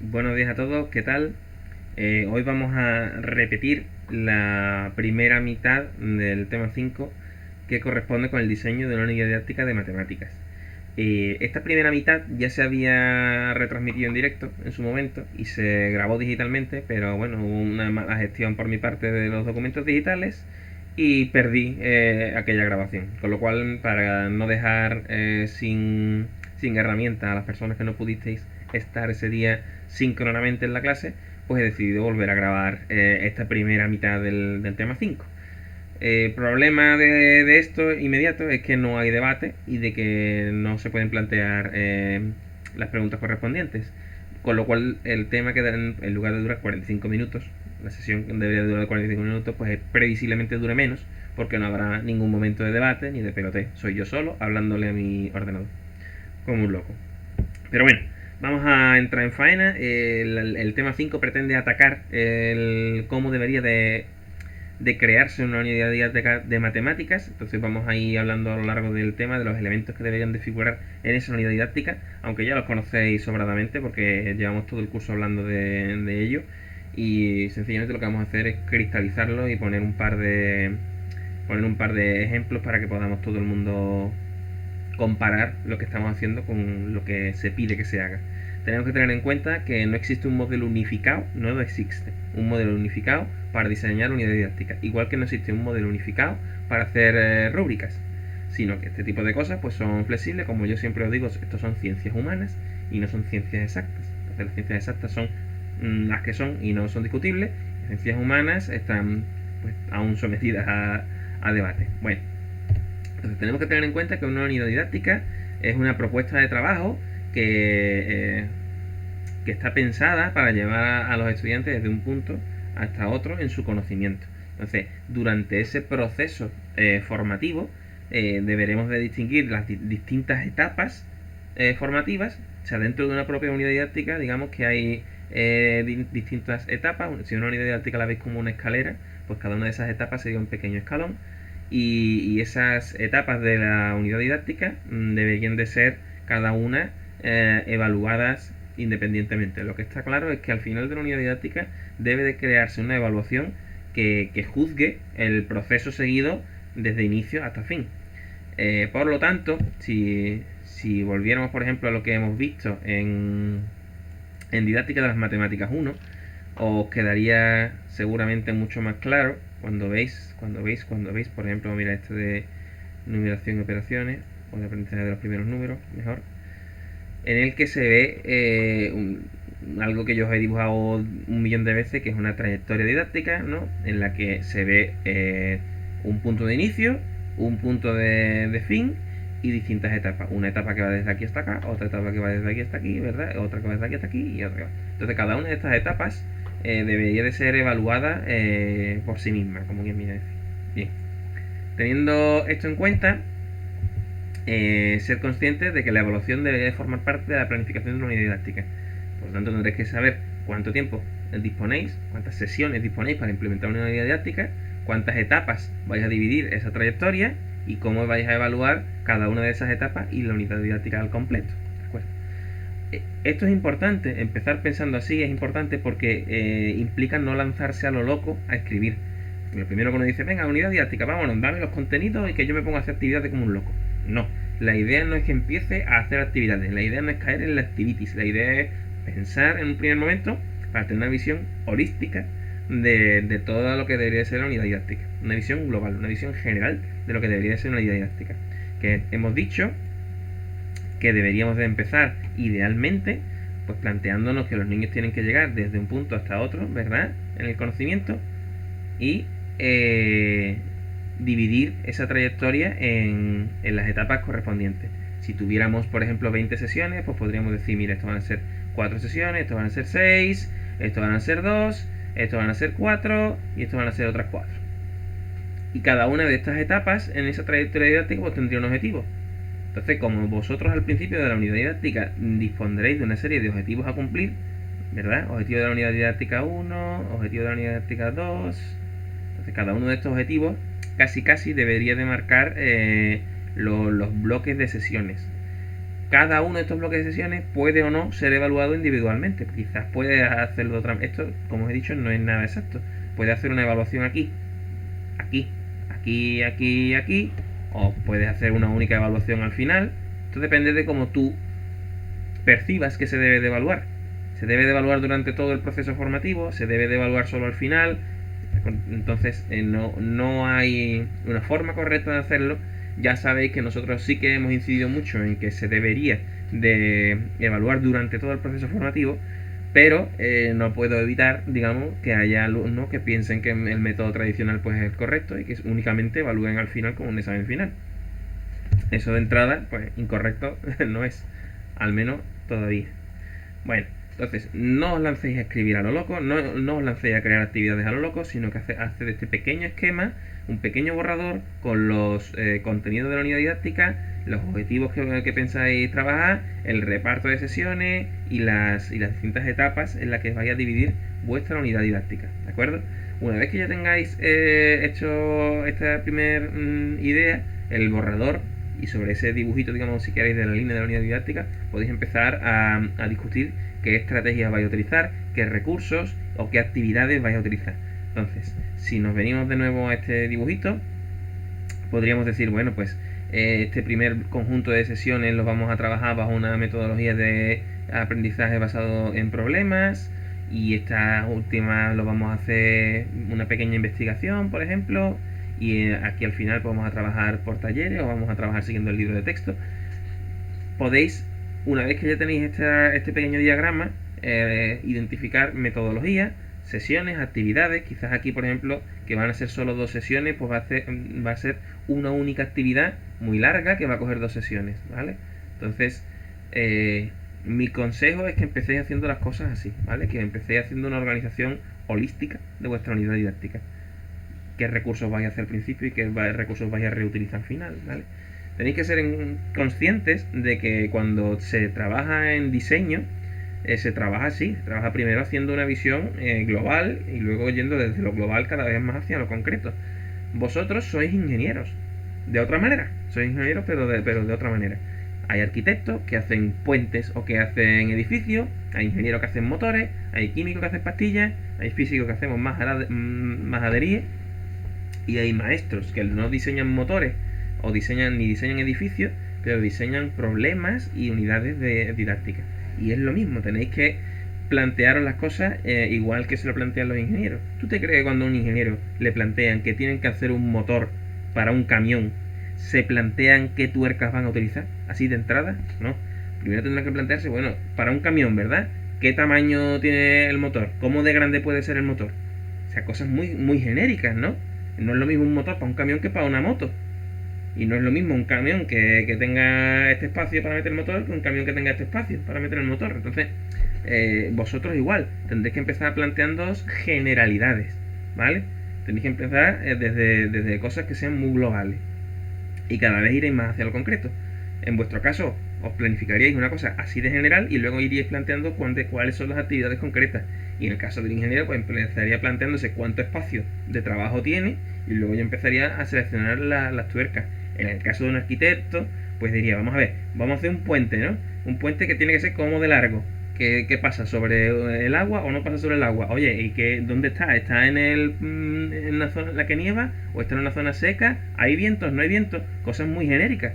Buenos días a todos, ¿qué tal? Hoy vamos a repetir la primera mitad del tema 5 que corresponde con el diseño de una unidad didáctica de matemáticas. Esta primera mitad ya se había retransmitido en directo en su momento y se grabó digitalmente, pero bueno, hubo una mala gestión por mi parte de los documentos digitales y perdí aquella grabación. Con lo cual, para no dejar sin herramienta a las personas que no pudisteis estar ese día síncronamente en la clase, pues he decidido volver a grabar esta primera mitad del tema 5. El problema de esto inmediato es que no hay debate y de que no se pueden plantear las preguntas correspondientes. Con lo cual el tema queda en lugar de durar 45 minutos, la sesión debería durar 45 minutos, pues previsiblemente dure menos, porque no habrá ningún momento de debate ni de peloteo. Soy yo solo hablándole a mi ordenador, como un loco. Pero bueno, vamos a entrar en faena. El tema 5 pretende atacar el cómo debería de crearse una unidad didáctica de matemáticas. Entonces vamos a ir hablando a lo largo del tema de los elementos que deberían de figurar en esa unidad didáctica, aunque ya los conocéis sobradamente porque llevamos todo el curso hablando de ello. Y sencillamente lo que vamos a hacer es cristalizarlo y poner un par de ejemplos para que podamos todo el mundo comparar lo que estamos haciendo con lo que se pide que se haga. Tenemos que tener en cuenta que no existe un modelo unificado, no existe un modelo unificado para diseñar unidad didáctica, igual que no existe un modelo unificado para hacer rúbricas, sino que este tipo de cosas pues son flexibles. Como yo siempre os digo, estos son ciencias humanas y no son ciencias exactas. Entonces las ciencias exactas son las que son y no son discutibles. Las ciencias humanas están pues aún sometidas a debate. Bueno, entonces tenemos que tener en cuenta que una unidad didáctica es una propuesta de trabajo que está pensada para llevar a los estudiantes desde un punto hasta otro en su conocimiento. Entonces, durante ese proceso formativo, deberemos de distinguir las distintas etapas formativas. O sea, dentro de una propia unidad didáctica, digamos que hay distintas etapas. Si una unidad didáctica la veis como una escalera, pues cada una de esas etapas sería un pequeño escalón. Y esas etapas de la unidad didáctica deberían de ser cada una evaluadas independientemente. Lo que está claro es que al final de la unidad didáctica debe de crearse una evaluación que juzgue el proceso seguido desde inicio hasta fin. Por lo tanto, si volviéramos por ejemplo a lo que hemos visto en didáctica de las matemáticas 1, os quedaría seguramente mucho más claro cuando veis, por ejemplo, mira este de numeración y operaciones, o de aprendizaje de los primeros números, mejor, en el que se ve algo que yo os he dibujado un millón de veces, que es una trayectoria didáctica, ¿no? En la que se ve un punto de inicio, un punto de fin y distintas etapas. Una etapa que va desde aquí hasta acá, otra etapa que va desde aquí hasta aquí, ¿verdad? Otra que va desde aquí hasta aquí y otra que va. Entonces cada una de estas etapas debería de ser evaluada por sí misma, como quien viene a decir. Bien. Teniendo esto en cuenta, ser conscientes de que la evaluación debería de formar parte de la planificación de una unidad didáctica. Por lo tanto, tendréis que saber cuánto tiempo disponéis, cuántas sesiones disponéis para implementar una unidad didáctica, cuántas etapas vais a dividir esa trayectoria y cómo vais a evaluar cada una de esas etapas y la unidad didáctica al completo. ¿De acuerdo? Esto es importante, empezar pensando así es importante porque implica no lanzarse a lo loco a escribir. Lo primero que uno dice, venga, unidad didáctica, vámonos, dame los contenidos y que yo me ponga a hacer actividades como un loco. No, la idea no es que empiece a hacer actividades, la idea no es caer en la activitis, la idea es pensar en un primer momento para tener una visión holística de todo lo que debería ser la unidad didáctica. Una visión global, una visión general de lo que debería ser una unidad didáctica. Que hemos dicho que deberíamos de empezar idealmente pues planteándonos que los niños tienen que llegar desde un punto hasta otro, ¿verdad? En el conocimiento y dividir esa trayectoria en las etapas correspondientes. Si tuviéramos, por ejemplo, 20 sesiones, pues podríamos decir, mira, esto van a ser 4 sesiones, esto van a ser 6, esto van a ser 2, esto van a ser 4 y esto van a ser otras 4. Y cada una de estas etapas en esa trayectoria didáctica pues tendría un objetivo. Entonces, como vosotros al principio de la unidad didáctica dispondréis de una serie de objetivos a cumplir, ¿verdad? Objetivo de la unidad didáctica 1, objetivo de la unidad didáctica 2. Entonces, cada uno de estos objetivos casi debería de marcar los bloques de sesiones. cada uno de estos bloques de sesiones puede o no ser evaluado individualmente. Quizás puede hacerlo de otra manera. Esto, como os he dicho, no es nada exacto. Puede hacer una evaluación aquí, aquí, aquí, aquí, aquí, o puedes hacer una única evaluación al final. Esto depende de cómo tú percibas que se debe de evaluar. Se debe de evaluar durante todo el proceso formativo, se debe de evaluar solo al final. Entonces no hay una forma correcta de hacerlo. Ya sabéis que nosotros sí que hemos incidido mucho en que se debería de evaluar durante todo el proceso formativo, pero no puedo evitar, digamos, que haya alumnos que piensen que el método tradicional pues es el correcto y que únicamente evalúen al final como un examen final. Eso de entrada, pues incorrecto no es, al menos todavía. Bueno, entonces no os lancéis a escribir a lo loco, no os lancéis a crear actividades a lo loco, sino que haced este pequeño esquema, un pequeño borrador con los contenidos de la unidad didáctica, los objetivos que pensáis trabajar, el reparto de sesiones y las distintas etapas en las que vais a dividir vuestra unidad didáctica, ¿de acuerdo? Una vez que ya tengáis hecho esta primera idea, el borrador, y sobre ese dibujito, digamos, si queréis, de la línea de la unidad didáctica, podéis empezar a discutir qué estrategias vais a utilizar, qué recursos o qué actividades vais a utilizar. Entonces, si nos venimos de nuevo a este dibujito, podríamos decir, bueno, pues este primer conjunto de sesiones los vamos a trabajar bajo una metodología de aprendizaje basado en problemas, y esta última lo vamos a hacer una pequeña investigación, por ejemplo, y aquí al final pues vamos a trabajar por talleres o vamos a trabajar siguiendo el libro de texto. Podéis, una vez que ya tenéis este pequeño diagrama, identificar metodología, sesiones, actividades. Quizás aquí, por ejemplo, que van a ser solo 2 sesiones, pues va a ser una única actividad muy larga que va a coger 2 sesiones, ¿vale? Entonces, mi consejo es que empecéis haciendo las cosas así, ¿vale? Que empecéis haciendo una organización holística de vuestra unidad didáctica. Qué recursos vais a hacer al principio y qué recursos vais a reutilizar al final, ¿vale? Tenéis que ser conscientes de que cuando se trabaja en diseño, se trabaja así, se trabaja primero haciendo una visión global y luego yendo desde lo global cada vez más hacia lo concreto. Vosotros sois ingenieros, de otra manera, sois ingenieros pero de otra manera. Hay arquitectos que hacen puentes o que hacen edificios, hay ingenieros que hacen motores, hay químicos que hacen pastillas, hay físicos que hacemos majadería, y hay maestros que no diseñan motores o diseñan edificios, pero diseñan problemas y unidades de didáctica. Y es lo mismo, tenéis que plantearos las cosas igual que se lo plantean los ingenieros. ¿Tú te crees que cuando a un ingeniero le plantean que tienen que hacer un motor para un camión, se plantean qué tuercas van a utilizar? Así de entrada, ¿no? Primero tendrán que plantearse, bueno, para un camión, ¿verdad? ¿Qué tamaño tiene el motor? ¿Cómo de grande puede ser el motor? O sea, cosas muy, muy genéricas, ¿no? No es lo mismo un motor para un camión que para una moto. Y no es lo mismo un camión que tenga este espacio para meter el motor que un camión que tenga este espacio para meter el motor. Entonces, vosotros igual, tendréis que empezar planteando generalidades, ¿vale? Tenéis que empezar desde cosas que sean muy globales. Y cada vez iréis más hacia lo concreto. En vuestro caso, os planificaríais una cosa así de general y luego iríais planteando cuáles son las actividades concretas. Y en el caso del ingeniero, pues empezaría planteándose cuánto espacio de trabajo tiene y luego ya empezaría a seleccionar las tuercas. En el caso de un arquitecto, pues diría, vamos a ver, vamos a hacer un puente, ¿no? Un puente que tiene que ser como de largo. ¿Qué pasa? ¿Sobre el agua o no pasa sobre el agua? Oye, ¿y dónde está? ¿Está en una zona en la que nieva? ¿O está en una zona seca? ¿Hay vientos? ¿No hay vientos? Cosas muy genéricas.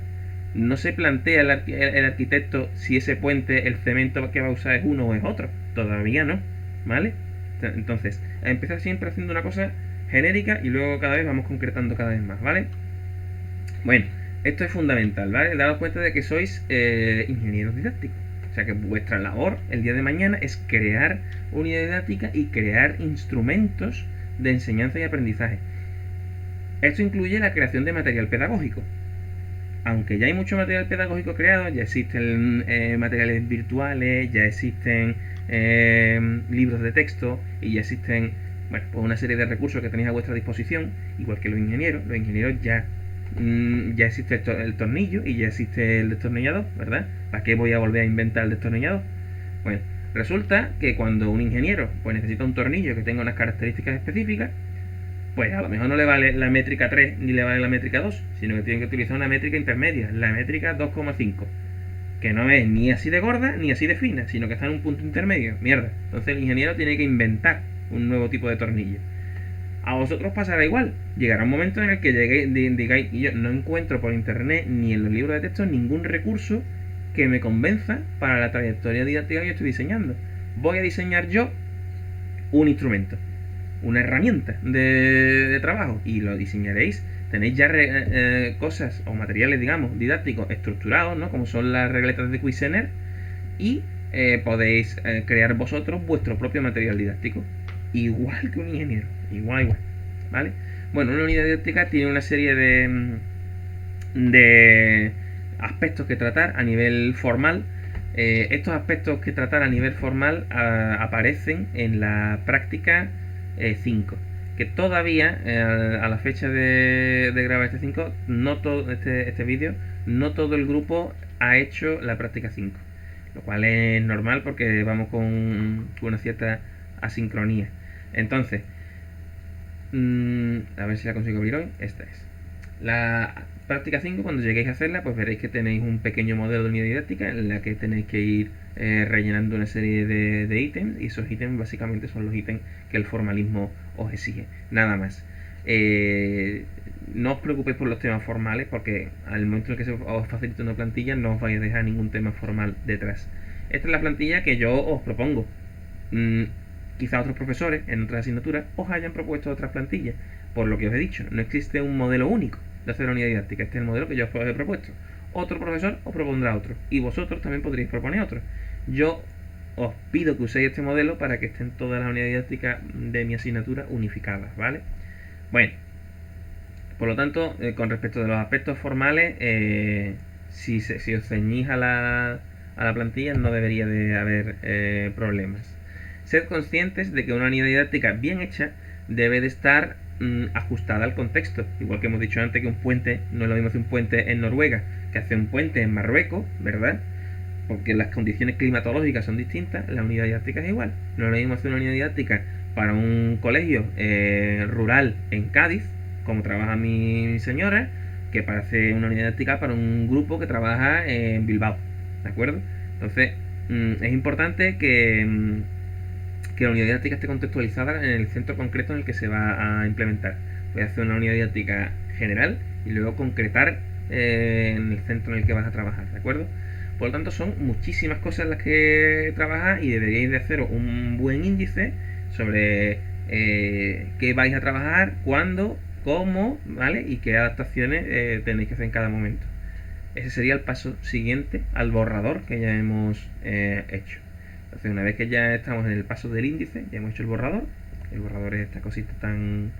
No se plantea el arquitecto si ese puente, el cemento que va a usar es uno o es otro. Todavía no, ¿vale? Entonces, empezar siempre haciendo una cosa genérica y luego cada vez vamos concretando cada vez más, ¿vale? Bueno, esto es fundamental, ¿vale? Daos cuenta de que sois ingenieros didácticos. O sea que vuestra labor el día de mañana es crear unidad didáctica y crear instrumentos de enseñanza y aprendizaje. Esto incluye la creación de material pedagógico. Aunque ya hay mucho material pedagógico creado, ya existen materiales virtuales, ya existen libros de texto y ya existen, bueno, pues una serie de recursos que tenéis a vuestra disposición, igual que los ingenieros. Los ingenieros ya existe el tornillo y ya existe el destornillador, ¿verdad? ¿Para qué voy a volver a inventar el destornillador? Bueno, resulta que cuando un ingeniero pues necesita un tornillo que tenga unas características específicas, pues a lo mejor no le vale la métrica 3 ni le vale la métrica 2, sino que tiene que utilizar una métrica intermedia, la métrica 2,5, que no es ni así de gorda ni así de fina, sino que está en un punto intermedio. Mierda. Entonces el ingeniero tiene que inventar un nuevo tipo de tornillo. A vosotros pasará igual. Llegará un momento en el que lleguéis, digáis, yo no encuentro por internet ni en los libros de texto ningún recurso que me convenza para la trayectoria didáctica que yo estoy diseñando. Voy a diseñar yo un instrumento, una herramienta de trabajo, y lo diseñaréis. Tenéis ya cosas o materiales, digamos, didácticos estructurados, ¿no? Como son las regletas de Cuisener, y podéis crear vosotros vuestro propio material didáctico, igual que un ingeniero, igual, ¿vale? Bueno, una unidad didáctica tiene una serie de aspectos que tratar a nivel formal. Estos aspectos que tratar a nivel formal aparecen en la práctica 5, que todavía a la fecha de grabar este 5, no todo este vídeo, no todo el grupo ha hecho la práctica 5, lo cual es normal porque vamos con una cierta asincronía. Entonces, a ver si la consigo abrir hoy. Esta es la práctica 5. Cuando lleguéis a hacerla, pues veréis que tenéis un pequeño modelo de unidad didáctica en la que tenéis que ir rellenando una serie de ítems, y esos ítems básicamente son los ítems que el formalismo os exige, nada más. No os preocupéis por los temas formales, porque al momento en el que os facilite una plantilla no os vais a dejar ningún tema formal detrás. Esta es la plantilla que yo os propongo. Quizá otros profesores en otras asignaturas os hayan propuesto otras plantillas. Por lo que os he dicho, no existe un modelo único de hacer la unidad didáctica. Este es el modelo que yo os he propuesto. Otro profesor os propondrá otro, y vosotros también podréis proponer otro. Yo os pido que uséis este modelo para que estén todas las unidades didácticas de mi asignatura unificadas, ¿vale? Bueno, por lo tanto, con respecto de los aspectos formales, si os ceñís a la plantilla, no debería de haber problemas. Sed conscientes de que una unidad didáctica bien hecha debe de estar ajustada al contexto. Igual que hemos dicho antes que un puente no es lo mismo hacer un puente en Noruega que hacer un puente en Marruecos, ¿verdad? Porque las condiciones climatológicas son distintas. La unidad didáctica es igual. No es lo mismo hacer una unidad didáctica para un colegio rural en Cádiz, como trabaja mi señora, que para hacer una unidad didáctica para un grupo que trabaja en Bilbao, ¿de acuerdo? Entonces, es importante que la unidad didáctica esté contextualizada en el centro concreto en el que se va a implementar. Puedes hacer una unidad didáctica general y luego concretar en el centro en el que vas a trabajar, ¿de acuerdo? Por lo tanto, son muchísimas cosas las que trabajar, y deberíais de hacer un buen índice sobre qué vais a trabajar, cuándo, cómo, ¿vale? Y qué adaptaciones tenéis que hacer en cada momento. Ese sería el paso siguiente al borrador que ya hemos hecho. Entonces, una vez que ya estamos en el paso del índice, ya hemos hecho el borrador. El borrador es esta cosita tan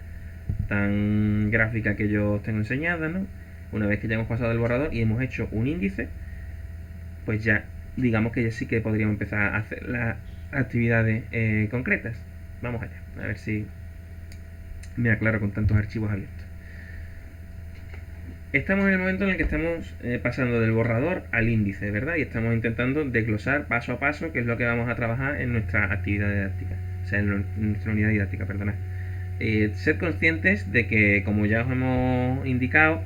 gráfica que yo os tengo enseñada, ¿no? Una vez que ya hemos pasado el borrador y hemos hecho un índice, pues ya digamos que ya sí que podríamos empezar a hacer las actividades concretas. Vamos allá, a ver si me aclaro con tantos archivos abiertos. Estamos en el momento en el que estamos pasando del borrador al índice, ¿verdad? Y estamos intentando desglosar paso a paso qué es lo que vamos a trabajar en nuestra actividad didáctica, o sea, en nuestra unidad didáctica, perdona. Sed conscientes de que, como ya os hemos indicado,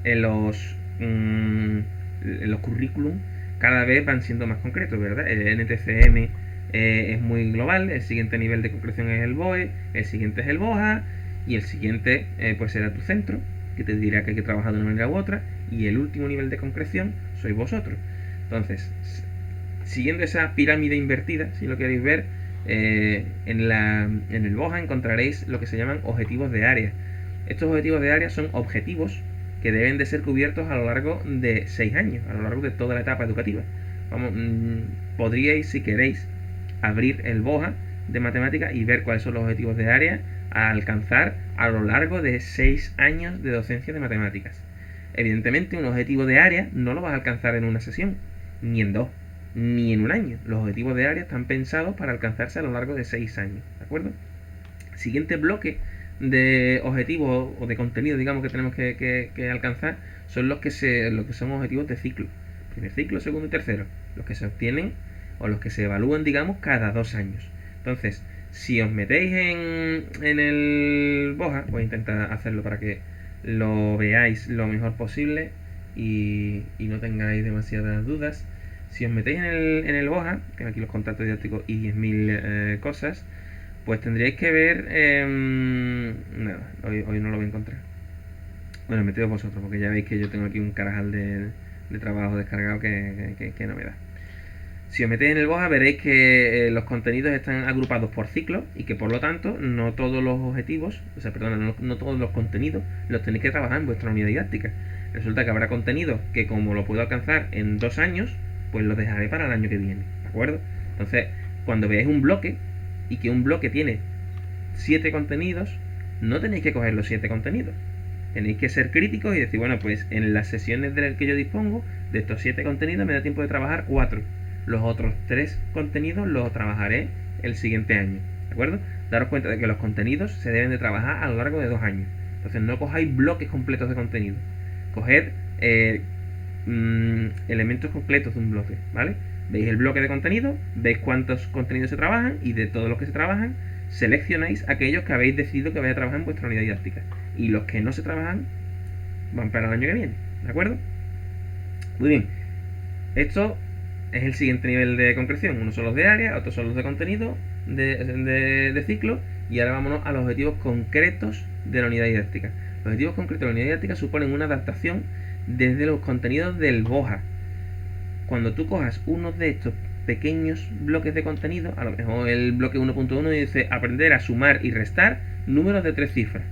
los currículum cada vez van siendo más concretos, ¿verdad? El NTCM es muy global. El siguiente nivel de concreción es el BOE, el siguiente es el BOJA, y el siguiente pues será tu centro, que te dirá que hay que trabajar de una manera u otra, y el último nivel de concreción sois vosotros. Entonces, siguiendo esa pirámide invertida, si lo queréis ver, en el BOJA encontraréis lo que se llaman objetivos de área. Estos objetivos de área son objetivos que deben de ser cubiertos a lo largo de 6 años, a lo largo de toda la etapa educativa. Podríais, si queréis, abrir el BOJA de matemáticas y ver cuáles son los objetivos de área a alcanzar a lo largo de 6 años de docencia de matemáticas. Evidentemente, un objetivo de área no lo vas a alcanzar en una sesión, ni en 2, ni en un año. Los objetivos de área están pensados para alcanzarse a lo largo de 6 años, ¿de acuerdo? Siguiente bloque de objetivos o de contenido, digamos, que tenemos que alcanzar son los que son objetivos de ciclo. Primer ciclo, segundo y tercero. Los que se obtienen o los que se evalúan, digamos, cada 2 años. Entonces, si os metéis en el BOJA, voy a intentar hacerlo para que lo veáis lo mejor posible y no tengáis demasiadas dudas. Si os metéis en el BOJA, que aquí los contactos didácticos y 10.000 cosas, pues tendríais que ver... nada, hoy no lo voy a encontrar. Bueno, meteos vosotros, porque ya veis que yo tengo aquí un carajal de trabajo descargado que no me da. Si os metéis en el BOJA veréis que los contenidos están agrupados por ciclos y que por lo tanto no todos los objetivos, o sea, perdona, no todos los contenidos los tenéis que trabajar en vuestra unidad didáctica. Resulta que habrá contenidos que como lo puedo alcanzar en 2 años, pues los dejaré para el año que viene, ¿de acuerdo? Entonces, cuando veáis un bloque y que un bloque tiene 7 contenidos, no tenéis que coger los 7 contenidos. Tenéis que ser críticos y decir, bueno, pues en las sesiones de las que yo dispongo, de estos 7 contenidos me da tiempo de trabajar 4. Los otros 3 contenidos los trabajaré el siguiente año, ¿de acuerdo? Daros cuenta de que los contenidos se deben de trabajar a lo largo de 2 años. Entonces no cojáis bloques completos de contenido. Coged elementos completos de un bloque, ¿vale? Veis el bloque de contenido, veis cuántos contenidos se trabajan y de todos los que se trabajan, seleccionáis aquellos que habéis decidido que vais a trabajar en vuestra unidad didáctica. Y los que no se trabajan van para el año que viene, ¿de acuerdo? Muy bien. Esto es el siguiente nivel de concreción. Unos son los de área, otros son los de contenido, de ciclo. Y ahora vámonos a los objetivos concretos de la unidad didáctica. Los objetivos concretos de la unidad didáctica suponen una adaptación desde los contenidos del BOJA. Cuando tú cojas uno de estos pequeños bloques de contenido, a lo mejor el bloque 1.1 dice aprender a sumar y restar números de 3 cifras.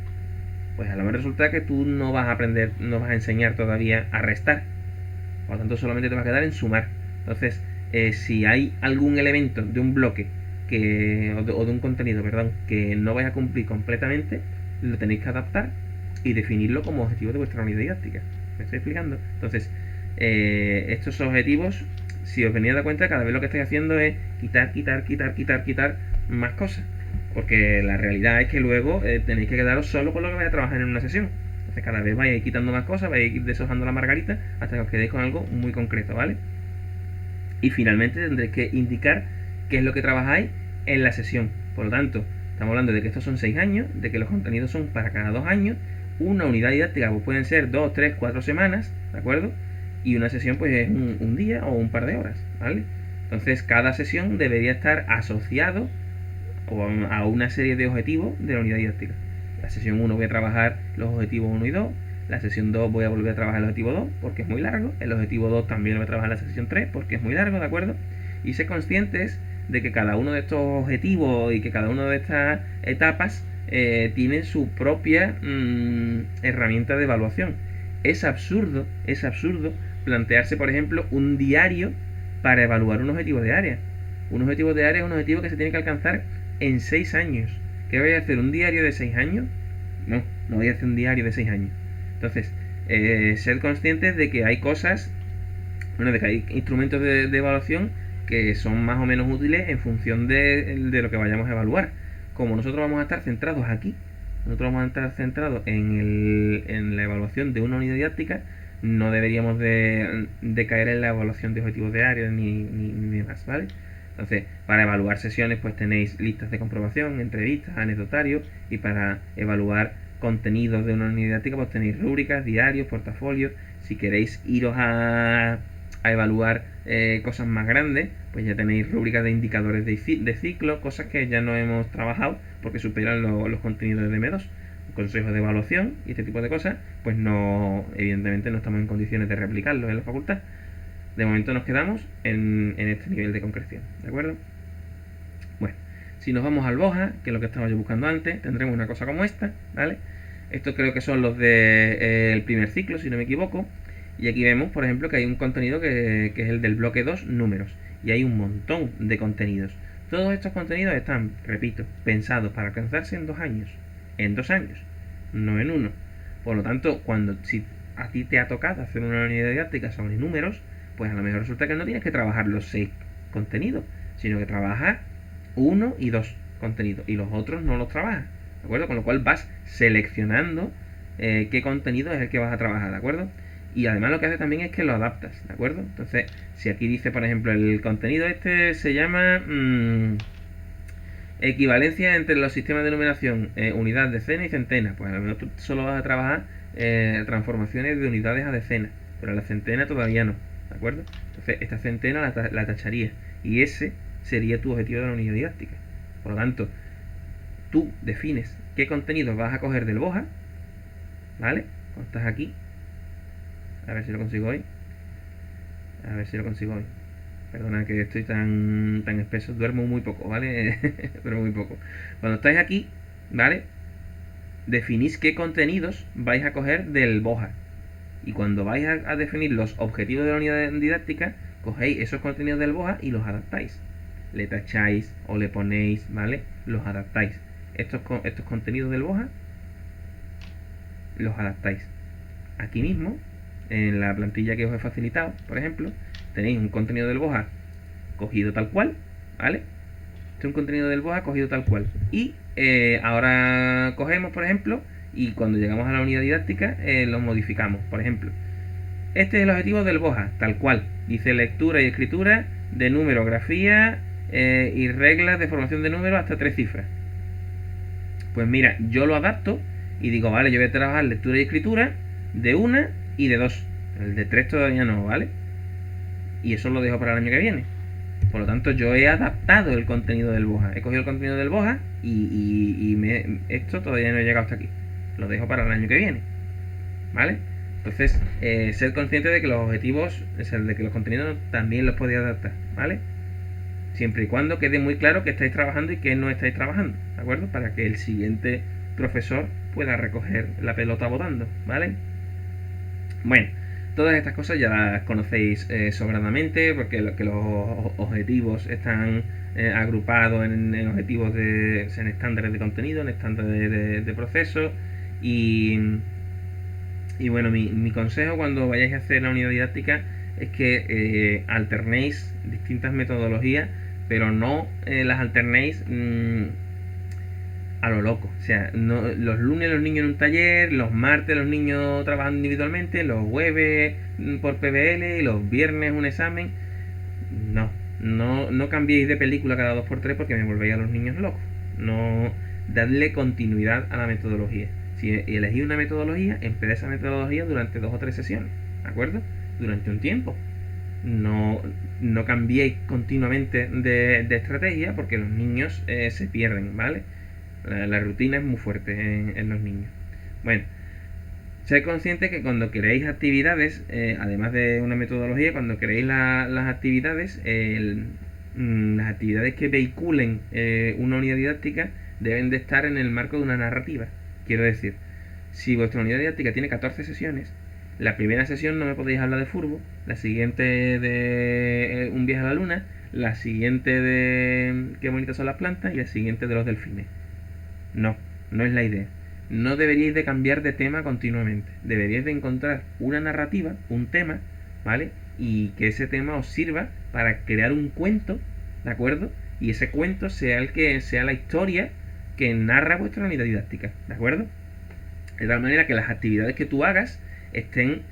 Pues a lo mejor resulta que tú no vas a enseñar todavía a restar. Por lo tanto, solamente te vas a quedar en sumar. Entonces, si hay algún elemento de un bloque o de un contenido, perdón, que no vais a cumplir completamente, lo tenéis que adaptar y definirlo como objetivo de vuestra unidad didáctica. ¿Me estoy explicando? Entonces, estos objetivos, si os venís a dar cuenta, cada vez lo que estáis haciendo es quitar más cosas. Porque la realidad es que luego tenéis que quedaros solo con lo que vais a trabajar en una sesión. Entonces cada vez vais a ir quitando más cosas, vais a ir deshojando la margarita hasta que os quedéis con algo muy concreto, ¿vale? Y finalmente tendréis que indicar qué es lo que trabajáis en la sesión. Por lo tanto, estamos hablando de que estos son 6 años, de que los contenidos son para cada 2 años. Una unidad didáctica pues pueden ser 2, 3, 4 semanas, ¿de acuerdo? Y una sesión pues es un día o un par de horas, ¿vale? Entonces cada sesión debería estar asociado a una serie de objetivos de la unidad didáctica. La sesión 1 voy a trabajar los objetivos 1 y 2. La sesión 2 voy a volver a trabajar el objetivo 2 porque es muy largo. El objetivo 2 también lo voy a trabajar en la sesión 3 porque es muy largo, ¿de acuerdo? Y ser conscientes de que cada uno de estos objetivos y que cada una de estas etapas tiene su propia herramienta de evaluación. Es absurdo plantearse, por ejemplo, un diario para evaluar un objetivo de área. Un objetivo de área es un objetivo que se tiene que alcanzar en 6 años. ¿Qué voy a hacer? ¿Un diario de 6 años? No voy a hacer un diario de 6 años. Entonces, ser conscientes de que hay cosas, de que hay instrumentos de evaluación que son más o menos útiles en función de lo que vayamos a evaluar. Como nosotros vamos a estar centrados aquí, nosotros vamos a estar centrados en la evaluación de una unidad didáctica, no deberíamos de caer en la evaluación de objetivos de área ni demás, ¿vale? Entonces, para evaluar sesiones pues tenéis listas de comprobación, entrevistas, anecdotarios, y para evaluar contenidos de una unidad didáctica pues tenéis rúbricas, diarios, portafolios. Si queréis iros a evaluar cosas más grandes, pues ya tenéis rúbricas de indicadores de ciclo, cosas que ya no hemos trabajado porque superan los contenidos de M2. Consejos de evaluación y este tipo de cosas, pues no, evidentemente no estamos en condiciones de replicarlos en la facultad. De momento nos quedamos en este nivel de concreción, ¿de acuerdo? Bueno, si nos vamos al BOJA, que es lo que estaba yo buscando antes, tendremos una cosa como esta, ¿vale? Estos creo que son los del primer ciclo, si no me equivoco. Y aquí vemos, por ejemplo, que hay un contenido que es el del bloque 2, números. Y hay un montón de contenidos. Todos estos contenidos están, repito, pensados para alcanzarse en 2 años. En 2 años, no en uno. Por lo tanto, si a ti te ha tocado hacer una unidad didáctica sobre números, pues a lo mejor resulta que no tienes que trabajar los 6 contenidos, sino que trabajas 1 y 2 contenidos y los otros no los trabajas, ¿de acuerdo? Con lo cual vas seleccionando qué contenido es el que vas a trabajar, ¿de acuerdo? Y además lo que hace también es que lo adaptas, ¿de acuerdo? Entonces, si aquí dice, por ejemplo, el contenido este se llama equivalencia entre los sistemas de numeración, unidad, decena y centena, pues a lo mejor tú solo vas a trabajar transformaciones de unidades a decenas, pero a la centena todavía no. ¿de acuerdo? Entonces esta centena la tacharía y ese sería tu objetivo de la unidad didáctica. Por lo tanto, tú defines qué contenido vas a coger del BOJA, ¿vale? Cuando estás aquí, a ver si lo consigo hoy. A ver si lo consigo hoy. Perdona que estoy tan espeso. Duermo muy poco, ¿vale? Pero muy poco. Cuando estáis aquí, ¿vale? Definís qué contenidos vais a coger del BOJA. Y cuando vais a definir los objetivos de la unidad didáctica, cogéis esos contenidos del BOJA y los adaptáis. Le tacháis o le ponéis, ¿vale? Los adaptáis. Estos contenidos del BOJA los adaptáis. Aquí mismo, en la plantilla que os he facilitado, por ejemplo, tenéis un contenido del BOJA cogido tal cual, ¿vale? Este es un contenido del BOJA cogido tal cual. Y ahora cogemos, por ejemplo, y cuando llegamos a la unidad didáctica, lo modificamos. Por ejemplo, este es el objetivo del BOJA, tal cual. Dice lectura y escritura de numerografía y reglas de formación de números hasta 3 cifras. Pues mira, yo lo adapto y digo, vale, yo voy a trabajar lectura y escritura de 1 y de 2. El de 3 todavía no, ¿vale? Y eso lo dejo para el año que viene. Por lo tanto, yo he adaptado el contenido del BOJA. He cogido el contenido del BOJA esto todavía no he llegado hasta aquí. Lo dejo para el año que viene. ¿Vale? Entonces, ser consciente de que los objetivos, de que los contenidos también los podéis adaptar. ¿Vale? Siempre y cuando quede muy claro que estáis trabajando y que no estáis trabajando. ¿De acuerdo? Para que el siguiente profesor pueda recoger la pelota botando. ¿Vale? Bueno, todas estas cosas ya las conocéis sobradamente porque los objetivos están agrupados en objetivos en estándares de contenido, en estándares de proceso y bueno, mi consejo cuando vayáis a hacer la unidad didáctica es que alternéis distintas metodologías, pero no las alternéis a lo loco. O sea, no, los lunes los niños en un taller, los martes los niños trabajando individualmente, los jueves por PBL y los viernes un examen. No cambiéis de película cada 2 por 3 porque me volvéis a los niños locos. No, dadle continuidad a la metodología. Si elegís una metodología, empecé esa metodología durante 2 o 3 sesiones, ¿de acuerdo? Durante un tiempo. No cambiéis continuamente de estrategia porque los niños se pierden, ¿vale? La rutina es muy fuerte en los niños. Bueno, sed consciente que cuando creéis actividades, además de una metodología, cuando creéis las actividades, las actividades que vehiculen una unidad didáctica deben de estar en el marco de una narrativa. Quiero decir, si vuestra unidad didáctica tiene 14 sesiones, la primera sesión no me podéis hablar de furbo, la siguiente de un viaje a la luna, la siguiente de qué bonitas son las plantas y la siguiente de los delfines. No es la idea. No deberíais de cambiar de tema continuamente. Deberíais de encontrar una narrativa, un tema, ¿vale? Y que ese tema os sirva para crear un cuento, ¿de acuerdo? Y ese cuento sea el que sea la historia que narra vuestra unidad didáctica, ¿de acuerdo? De tal manera que las actividades que tú hagas estén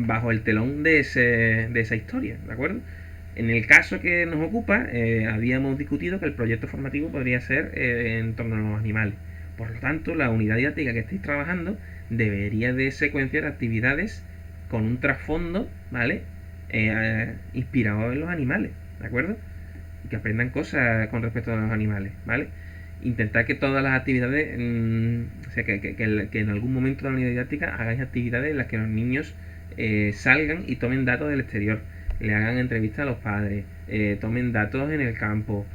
bajo el telón de esa historia, ¿de acuerdo? En el caso que nos ocupa, habíamos discutido que el proyecto formativo podría ser en torno a los animales. Por lo tanto, la unidad didáctica que estáis trabajando debería de secuenciar actividades con un trasfondo, ¿vale? Inspirado en los animales, ¿de acuerdo? Y que aprendan cosas con respecto a los animales, ¿vale? Intentar que todas las actividades, o sea, que en algún momento de la unidad didáctica hagáis actividades en las que los niños salgan y tomen datos del exterior, le hagan entrevistas a los padres, tomen datos en el campo,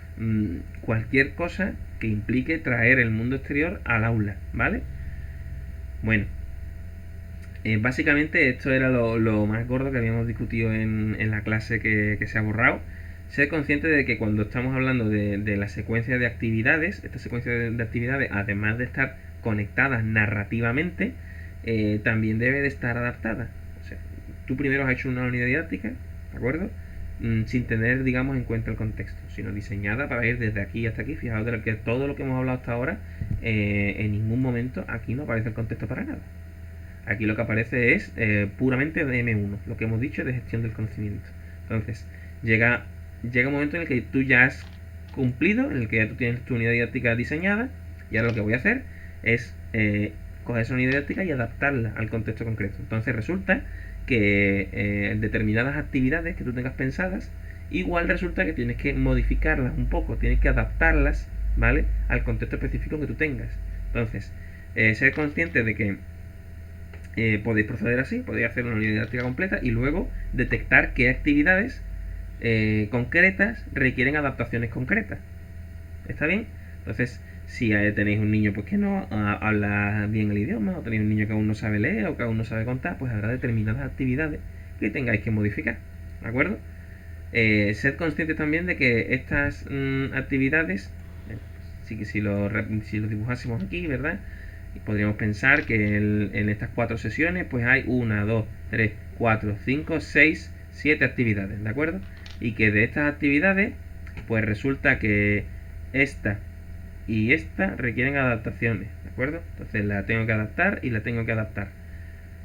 cualquier cosa que implique traer el mundo exterior al aula, ¿vale? Bueno, básicamente esto era lo más gordo que habíamos discutido en la clase que se ha borrado. Ser consciente de que cuando estamos hablando de la secuencia de actividades, esta secuencia de actividades, además de estar conectadas narrativamente, también debe de estar adaptada. O sea, tú primero has hecho una unidad didáctica, ¿de acuerdo? Sin tener, digamos, en cuenta el contexto, sino diseñada para ir desde aquí hasta aquí. Fijaos de que todo lo que hemos hablado hasta ahora, en ningún momento aquí no aparece el contexto para nada. Aquí lo que aparece es puramente de M1, lo que hemos dicho de gestión del conocimiento. Entonces, llega un momento en el que tú ya has cumplido, en el que ya tú tienes tu unidad didáctica diseñada, y ahora lo que voy a hacer es coger esa unidad didáctica y adaptarla al contexto concreto. Entonces resulta que determinadas actividades que tú tengas pensadas, igual resulta que tienes que modificarlas un poco, tienes que adaptarlas, ¿vale? Al contexto específico que tú tengas. Entonces, ser consciente de que podéis proceder así, podéis hacer una unidad didáctica completa y luego detectar qué actividades concretas requieren adaptaciones concretas. ¿Está bien? Entonces, si tenéis un niño pues que no habla bien el idioma, o tenéis un niño que aún no sabe leer o que aún no sabe contar, pues habrá determinadas actividades que tengáis que modificar. ¿De acuerdo? Sed conscientes también de que estas actividades, si lo dibujásemos aquí, ¿verdad? Podríamos pensar que en estas 4 sesiones pues hay 1, 2, 3, 4, 5, 6, 7 actividades, ¿de acuerdo? Y que de estas actividades pues resulta que esta y esta requieren adaptaciones, ¿de acuerdo? Entonces la tengo que adaptar y la tengo que adaptar.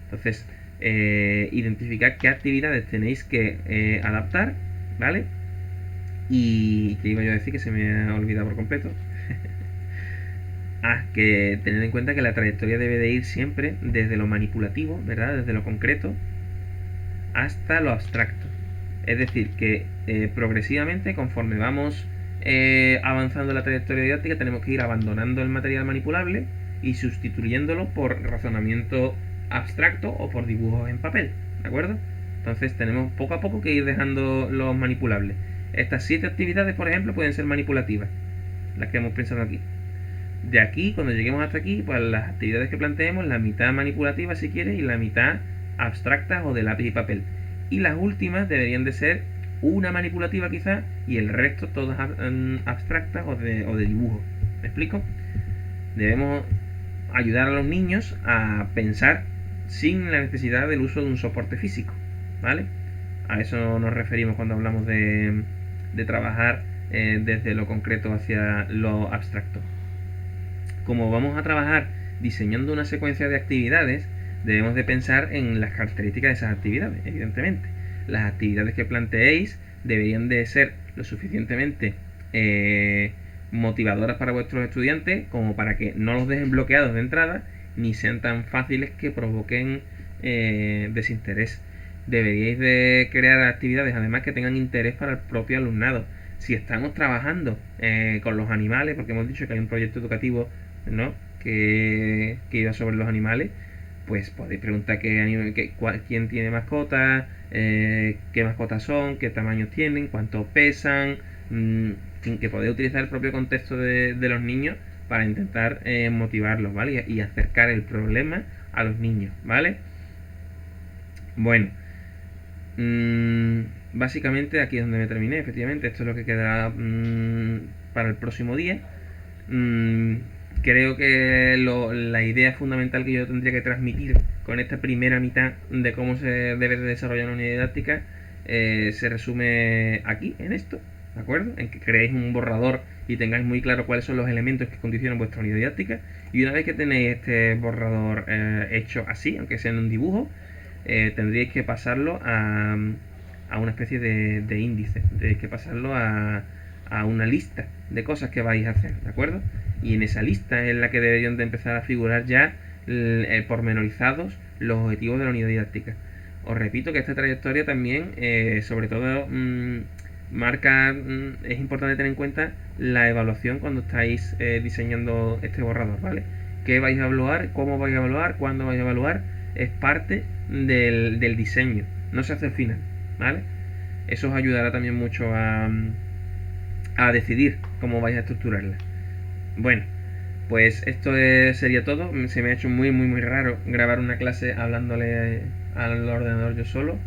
Entonces, identificar qué actividades tenéis que adaptar, ¿vale? Y que iba yo a decir que se me ha olvidado por completo. Que tener en cuenta que la trayectoria debe de ir siempre desde lo manipulativo, ¿verdad? Desde lo concreto hasta lo abstracto. Es decir, que progresivamente, conforme vamos avanzando en la trayectoria didáctica, tenemos que ir abandonando el material manipulable y sustituyéndolo por razonamiento abstracto o por dibujos en papel, ¿de acuerdo? Entonces tenemos poco a poco que ir dejando los manipulables. Estas 7 actividades, por ejemplo, pueden ser manipulativas, las que hemos pensado aquí. De aquí, cuando lleguemos hasta aquí, pues las actividades que planteemos, la mitad manipulativa si quieres y la mitad abstractas o de lápiz y papel. Y las últimas deberían de ser una manipulativa quizás y el resto todas abstractas o de dibujo. ¿Me explico? Debemos ayudar a los niños a pensar sin la necesidad del uso de un soporte físico, ¿vale? A eso nos referimos cuando hablamos de trabajar desde lo concreto hacia lo abstracto. Como vamos a trabajar diseñando una secuencia de actividades, debemos de pensar en las características de esas actividades, evidentemente. Las actividades que planteéis deberían de ser lo suficientemente motivadoras para vuestros estudiantes como para que no los dejen bloqueados de entrada ni sean tan fáciles que provoquen desinterés. Deberíais de crear actividades además que tengan interés para el propio alumnado. Si estamos trabajando con los animales, porque hemos dicho que hay un proyecto educativo, ¿no? que iba sobre los animales, pues podéis preguntar quién tiene mascotas, qué mascotas son, qué tamaños tienen, cuánto pesan, que podéis utilizar el propio contexto de los niños para intentar motivarlos, ¿vale? Y acercar el problema a los niños, ¿vale? Bueno, básicamente aquí es donde me terminé, efectivamente, esto es lo que quedará para el próximo día. Creo que la idea fundamental que yo tendría que transmitir con esta primera mitad de cómo se debe de desarrollar una unidad didáctica se resume aquí, en esto, ¿de acuerdo? En que creéis un borrador y tengáis muy claro cuáles son los elementos que condicionan vuestra unidad didáctica, y una vez que tenéis este borrador hecho así, aunque sea en un dibujo, tendríais que pasarlo a una especie de índice, tendríais que pasarlo a una lista de cosas que vais a hacer, ¿de acuerdo? Y en esa lista es la que deberían de empezar a figurar ya pormenorizados los objetivos de la unidad didáctica. Os repito que esta trayectoria también, sobre todo, marca, es importante tener en cuenta la evaluación cuando estáis diseñando este borrador, ¿vale? ¿Qué vais a evaluar? ¿Cómo vais a evaluar? ¿Cuándo vais a evaluar? Es parte del diseño, no se hace al final, ¿vale? Eso os ayudará también mucho a decidir cómo vais a estructurarla. Bueno, pues esto sería todo. Se me ha hecho muy raro grabar una clase hablándole al ordenador yo solo,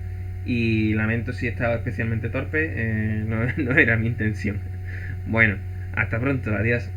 y lamento si estaba especialmente torpe, no era mi intención. Bueno, hasta pronto, adiós.